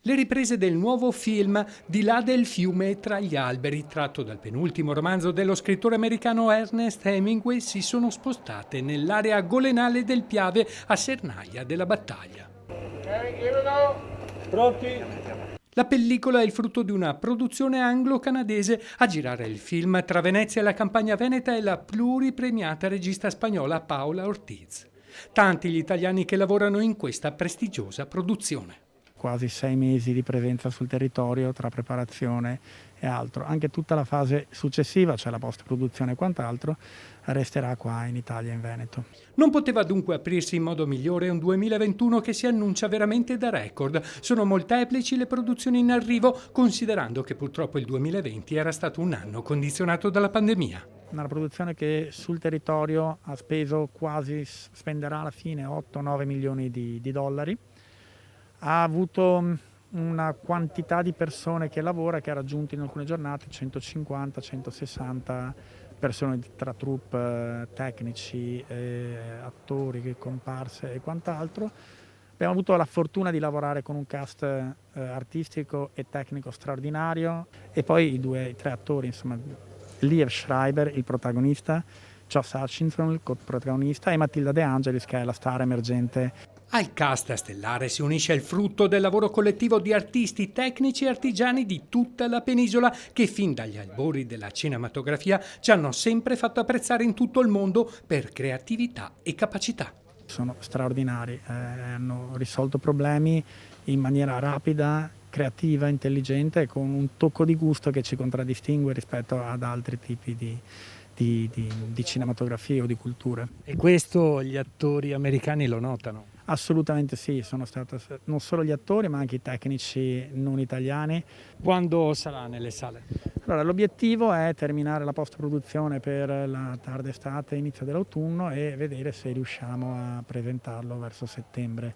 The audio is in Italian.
Le riprese del nuovo film Di là del fiume e tra gli alberi, tratto dal penultimo romanzo dello scrittore americano Ernest Hemingway, si sono spostate nell'area golenale del Piave a Sernaia della Battaglia. Pronti? La pellicola è il frutto di una produzione anglo-canadese. A girare il film tra Venezia e la Campagna Veneta è la pluripremiata regista spagnola Paola Ortiz. Tanti gli italiani che lavorano in questa prestigiosa produzione. Quasi 6 mesi di presenza sul territorio tra preparazione e altro. Anche tutta la fase successiva, cioè la post-produzione e quant'altro, resterà qua in Italia, in Veneto. Non poteva dunque aprirsi in modo migliore un 2021 che si annuncia veramente da record. Sono molteplici le produzioni in arrivo, considerando che purtroppo il 2020 era stato un anno condizionato dalla pandemia. Una produzione che sul territorio ha speso spenderà alla fine 8-9 milioni di dollari. Ha avuto una quantità di persone che lavora che ha raggiunto in alcune giornate 150-160 persone tra troupe, tecnici, attori, comparse e quant'altro. Abbiamo avuto la fortuna di lavorare con un cast artistico e tecnico straordinario e poi i tre attori, insomma, Liev Schreiber, il protagonista, Josh Hutchinson, il coprotagonista, e Matilda De Angelis, che è la star emergente. Al cast stellare si unisce il frutto del lavoro collettivo di artisti, tecnici e artigiani di tutta la penisola che fin dagli albori della cinematografia ci hanno sempre fatto apprezzare in tutto il mondo per creatività e capacità. Sono straordinari, hanno risolto problemi in maniera rapida, creativa, intelligente e con un tocco di gusto che ci contraddistingue rispetto ad altri tipi di cinematografie o di culture. E questo gli attori americani lo notano? Assolutamente sì, sono stati non solo gli attori ma anche i tecnici non italiani. Quando sarà nelle sale? Allora, l'obiettivo è terminare la post-produzione per la tarda estate, inizio dell'autunno e vedere se riusciamo a presentarlo verso settembre.